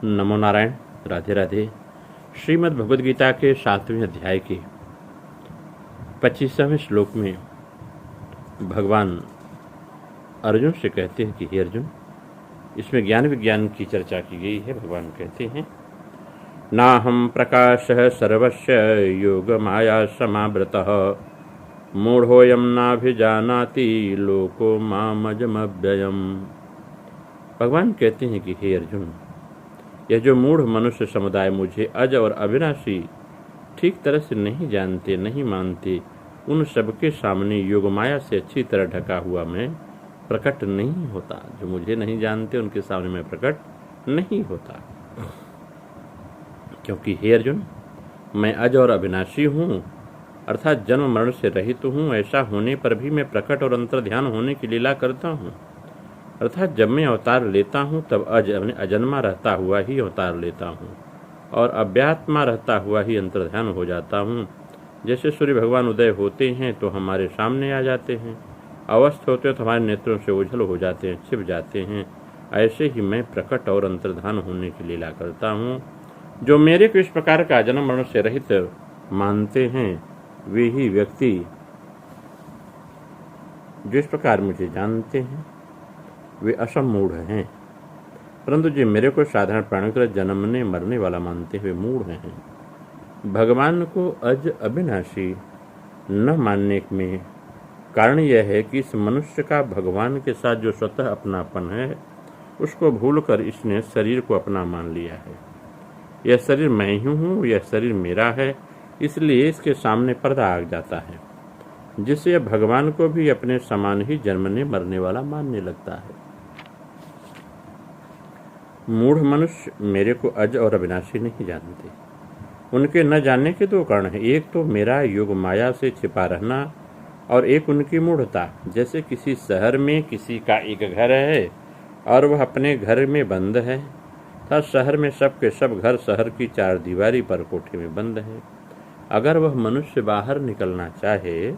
नमो नारायण। राधे राधे। श्रीमद् भगवद गीता के 7वें अध्याय के 25वें श्लोक में भगवान अर्जुन से कहते हैं कि हे अर्जुन, इसमें ज्ञान विज्ञान की चर्चा की गई है। भगवान कहते हैं, नाहं प्रकाशः सर्वस्य योग माया समावृतः मूढ़ोऽयं नाभिजानाति लोको मामजमव्ययम्। भगवान कहते हैं कि हे अर्जुन, यह जो मूढ़ मनुष्य समुदाय मुझे अज और अविनाशी ठीक तरह से नहीं जानते, नहीं मानते, उन सबके सामने योग माया से अच्छी तरह ढका हुआ मैं प्रकट नहीं होता। जो मुझे नहीं जानते उनके सामने मैं प्रकट नहीं होता, क्योंकि हे अर्जुन, मैं अज और अविनाशी हूँ, अर्थात जन्म मरण से रहित हूँ। ऐसा होने पर भी मैं प्रकट और अंतर्ध्यान होने की लीला करता हूँ, अर्थात जब मैं अवतार लेता हूँ तब अजन्मा रहता हुआ ही अवतार लेता हूँ और अव्यात्मा रहता हुआ ही अंतर्ध्यान हो जाता हूँ। जैसे सूर्य भगवान उदय होते हैं तो हमारे सामने आ जाते हैं, अवस्थ होते हैं तो हमारे नेत्रों से ओझल हो जाते हैं, छिप जाते हैं। ऐसे ही मैं प्रकट और अंतर्धान होने की लीला करता हूँ। जो मेरे को इस प्रकार का जन्म मरण से रहित मानते हैं, वे ही व्यक्ति जो इस प्रकार मुझे जानते हैं वे असमूढ़ हैं, परंतु जो मेरे को साधारण प्राणियों की तरह जन्मने मरने वाला मानते हुए मूढ़ हैं। भगवान को अज अविनाशी न मानने में कारण यह है कि इस मनुष्य का भगवान के साथ जो स्वतः अपनापन है उसको भूलकर इसने शरीर को अपना मान लिया है। यह शरीर मैं ही हूँ, यह शरीर मेरा है, इसलिए इसके सामने पर्दा आ जाता है, जिससे यह भगवान को भी अपने समान ही जन्मने मरने वाला मानने लगता है। मूढ़ मनुष्य मेरे को अज और अविनाशी नहीं जानते। उनके न जानने के दो कारण हैं, एक तो मेरा योग माया से छिपा रहना और एक उनकी मूढ़ता। जैसे किसी शहर में किसी का एक घर है और वह अपने घर में बंद है, तथा शहर में सब के सब घर शहर की चार दीवारी पर कोठे में बंद है। अगर वह मनुष्य बाहर निकलना चाहे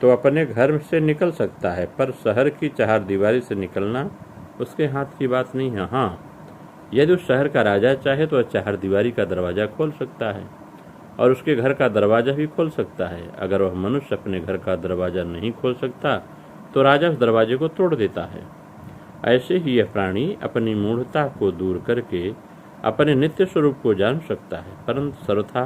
तो अपने घर से निकल सकता है, पर शहर की चार दीवारी से निकलना उसके हाथ की बात नहीं है। हाँ, यदि उस शहर का राजा चाहे तो चार दीवारी का दरवाज़ा खोल सकता है और उसके घर का दरवाज़ा भी खोल सकता है। अगर वह मनुष्य अपने घर का दरवाज़ा नहीं खोल सकता तो राजा उस दरवाजे को तोड़ देता है। ऐसे ही यह प्राणी अपनी मूढ़ता को दूर करके अपने नित्य स्वरूप को जान सकता है, परंतु सर्वथा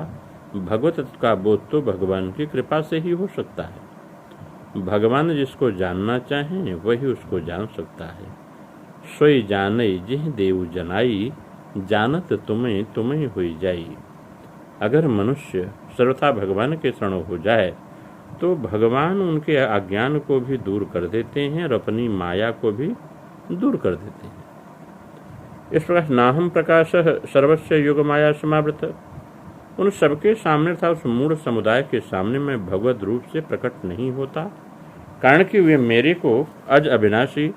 भगवत का बोध तो भगवान की कृपा से ही हो सकता है। भगवान जिसको जानना चाहें वही उसको जान सकता है। सोई जानई जिह देव जनाई, जानत तुम्हें तुम्हें हुई जाई। अगर मनुष्य सर्वथा भगवान के शरण हो जाए तो भगवान उनके अज्ञान को भी दूर कर देते हैं और अपनी माया को भी दूर कर देते हैं। इस प्रकार नाहम प्रकाश सर्वस्व योग माया समावृत, उन सबके सामने था उस मूढ़ समुदाय के सामने मैं भगवत रूप से प्रकट नहीं होता, कारण कि वे मेरे को अज अविनाशी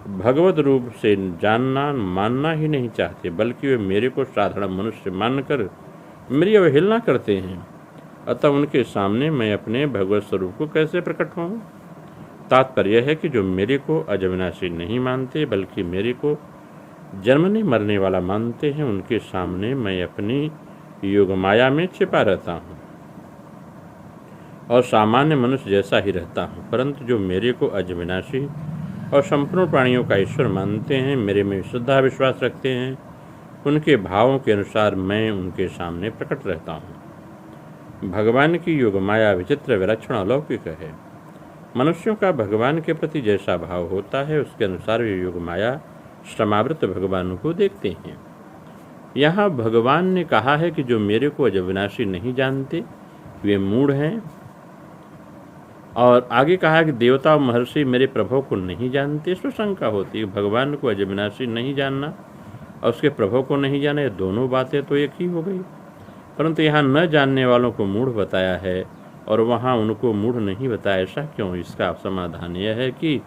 भगवत रूप से जानना मानना ही नहीं चाहते, बल्कि वे मेरे को साधारण मनुष्य मानकर मेरी अवहेलना करते हैं। अतः उनके सामने मैं अपने भगवत स्वरूप को कैसे प्रकट हूँ। तात्पर्य है कि जो मेरे को अज अविनाशी नहीं मानते बल्कि मेरे को जन्मने मरने वाला मानते हैं, उनके सामने मैं अपनी योग माया में छिपा रहता हूँ और सामान्य मनुष्य जैसा ही रहता हूँ। परंतु जो मेरे को अज अविनाशी और संपूर्ण प्राणियों का ईश्वर मानते हैं, मेरे में श्रद्धा विश्वास रखते हैं, उनके भावों के अनुसार मैं उनके सामने प्रकट रहता हूँ। भगवान की योग माया विचित्र विलक्षण अलौकिक है। मनुष्यों का भगवान के प्रति जैसा भाव होता है उसके अनुसार वे योग माया समावृत भगवान को देखते हैं। यहाँ भगवान ने कहा है कि जो मेरे को अज अविनाशी नहीं जानते वे मूढ़ हैं, और आगे कहा कि देवता और महर्षि मेरे प्रभु को नहीं जानते। इसमें शंका होती है, भगवान को अज अविनाशी नहीं जानना और उसके प्रभु को नहीं जाना, ये दोनों बातें तो एक ही हो गई। परंतु यहाँ न जानने वालों को मूढ़ बताया है और वहाँ उनको मूढ़ नहीं बताया। ऐसा क्यों? इसका समाधान यह है कि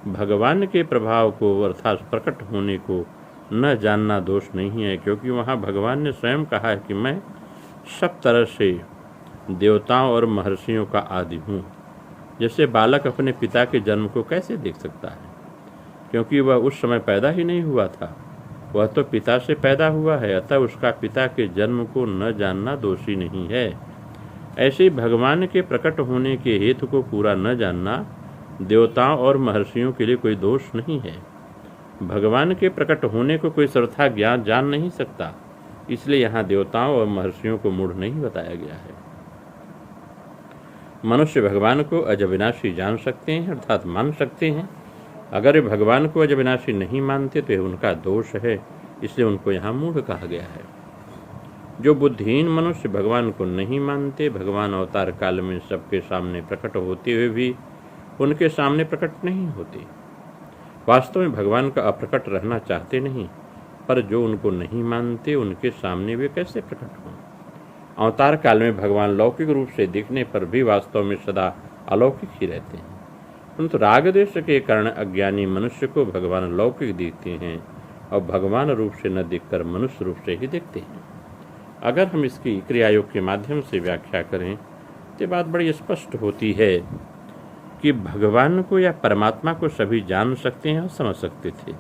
भगवान के प्रभाव को अर्थात प्रकट होने को न जानना दोष नहीं है, क्योंकि वहाँ भगवान ने स्वयं कहा है कि मैं सब तरह से देवताओं और महर्षियों का आदि हूँ। जैसे बालक अपने पिता के जन्म को कैसे देख सकता है, क्योंकि वह उस समय पैदा ही नहीं हुआ था। वह तो पिता से पैदा हुआ है, अतः उसका पिता के जन्म को न जानना दोषी नहीं है। ऐसे ही भगवान के प्रकट होने के हेतु को पूरा न जानना देवताओं और महर्षियों के लिए कोई दोष नहीं है। भगवान के प्रकट होने को कोई सर्वथा ज्ञान जान नहीं सकता, इसलिए यहाँ देवताओं और महर्षियों को मूढ़ नहीं बताया गया है। मनुष्य भगवान को अजविनाशी जान सकते हैं, अर्थात मान सकते हैं। अगर वे भगवान को अजविनाशी नहीं मानते तो उनका दोष है, इसलिए उनको यहाँ मूढ़ कहा गया है। जो बुद्धिहीन मनुष्य भगवान को नहीं मानते, भगवान अवतार काल में सबके सामने प्रकट होते हुए भी उनके सामने प्रकट नहीं होते, वास्तव में भगवान का अप्रकट रहना चाहते नहीं, पर जो उनको नहीं मानते उनके सामने वे कैसे प्रकट हों। अवतार काल में भगवान लौकिक रूप से दिखने पर भी वास्तव में सदा अलौकिक ही रहते हैं, परंतु राग द्वेष के कारण अज्ञानी मनुष्य को भगवान लौकिक दिखते हैं और भगवान रूप से न दिखकर मनुष्य रूप से ही दिखते हैं। अगर हम इसकी क्रियायोग के माध्यम से व्याख्या करें तो बात बड़ी स्पष्ट होती है कि भगवान को या परमात्मा को सभी जान सकते हैं और समझ सकते थे,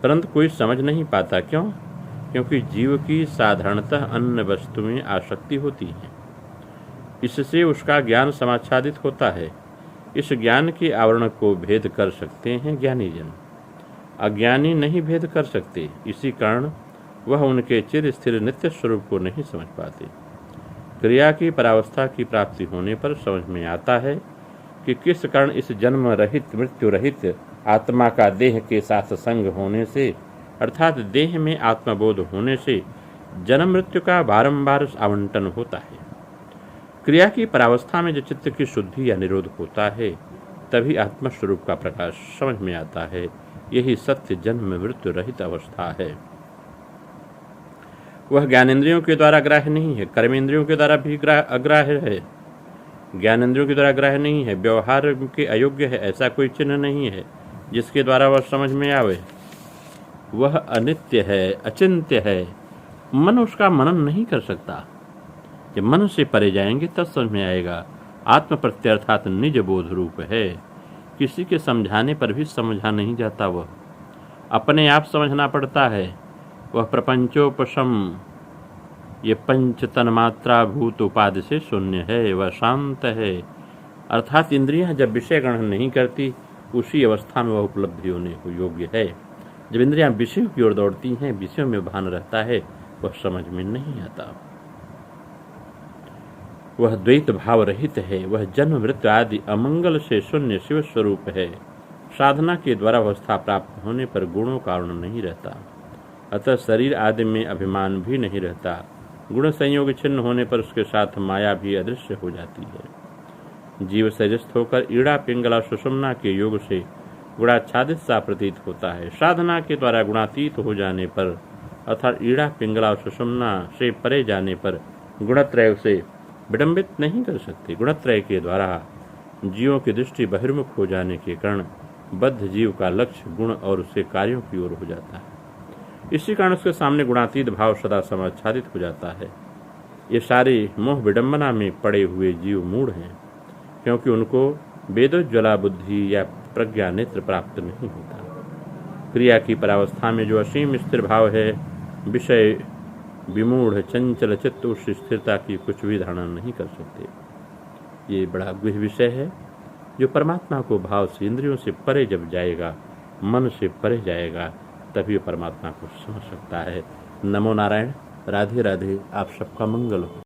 परंतु कोई समझ नहीं पाता। क्यों? क्योंकि जीव की साधारणतः अन्य वस्तु में आसक्ति होती है, इससे उसका ज्ञान समाच्छादित होता है। इस ज्ञान के आवरण को भेद कर सकते हैं ज्ञानी जन, अज्ञानी नहीं भेद कर सकते। इसी कारण वह उनके चिर स्थिर नित्य स्वरूप को नहीं समझ पाते। क्रिया की परावस्था की प्राप्ति होने पर समझ में आता है कि किस कारण इस जन्म रहित मृत्यु रहित आत्मा का देह के साथ संग होने से, अर्थात देह में आत्मबोध होने से जन्म मृत्यु का बारंबार आवंटन होता है। क्रिया की परावस्था में जो चित्त की शुद्धि या निरोध होता है, तभी आत्मस्वरूप का प्रकाश समझ में आता है। यही सत्य जन्म मृत्यु रहित अवस्था है। वह ज्ञानेंद्रियों के द्वारा ग्राह्य नहीं है, कर्मेंद्रियों के द्वारा भी अग्राह्य है। ज्ञानेंद्रियों के द्वारा ग्राह्य नहीं है, व्यवहार के अयोग्य है, ऐसा कोई चिन्ह नहीं है जिसके द्वारा वह समझ में आवे। वह अनित्य है, अचिंत्य है, मन उसका मनन नहीं कर सकता। जब मन से परे जाएंगे तब समझ में आएगा। आत्म प्रत्यय अर्थात निज बोध रूप है, किसी के समझाने पर भी समझा नहीं जाता, वह अपने आप समझना पड़ता है। वह प्रपंचोपशम, ये पंच तन्मात्रा भूत उपाधि से शून्य है, वह शांत है, अर्थात इंद्रियां जब विषय ग्रहण नहीं करती उसी अवस्था में वह उपलब्धि होने को योग्य है। जब इंद्रियां विषयों की ओर दौड़ती हैं, विषयों में भान रहता है, वह समझ में नहीं आता। वह द्वैत भाव रहित है, वह जन्म मृत्यु आदि अमंगल से शून्य शिव स्वरूप है। साधना के द्वारा अवस्था प्राप्त होने पर गुणों कारण नहीं रहता, अतः शरीर आदि में अभिमान भी नहीं रहता। गुण संयोग छिन्न होने पर उसके साथ माया भी अदृश्य हो जाती है। जीव शरीरस्थ होकर ईड़ा पिंगला सुषुम्ना के योग से गुणाच्छादित सा प्रतीत होता है। साधना के द्वारा गुणातीत हो जाने पर, अर्थात ईड़ा पिंगला सुषुम्ना से परे जाने पर गुणत्रय से विडंबित नहीं कर सकते। गुणत्रय के द्वारा जीवों की दृष्टि बहिर्मुख हो जाने के कारण बद्ध जीव का लक्ष्य गुण और उसके कार्यों की ओर हो जाता है। इसी कारण उसके सामने गुणातीत भाव सदा समाच्छादित हो जाता है। ये सारे मोह विडंबना में पड़े हुए जीव मूढ़ हैं, क्योंकि उनको वेदोज्ज्वला बुद्धि या प्रज्ञा नेत्र प्राप्त नहीं होता। क्रिया की परावस्था में जो असीम स्थिर भाव है, विषय विमूढ़ चंचल चित्त उस स्थिरता की कुछ भी धारणा नहीं कर सकते। ये बड़ा गहन विषय है। जो परमात्मा को भाव से इंद्रियों से परे जब जाएगा, मन से परे जाएगा, तभी परमात्मा को समझ सकता है। नमो नारायण। राधे राधे। आप सबका मंगल हो।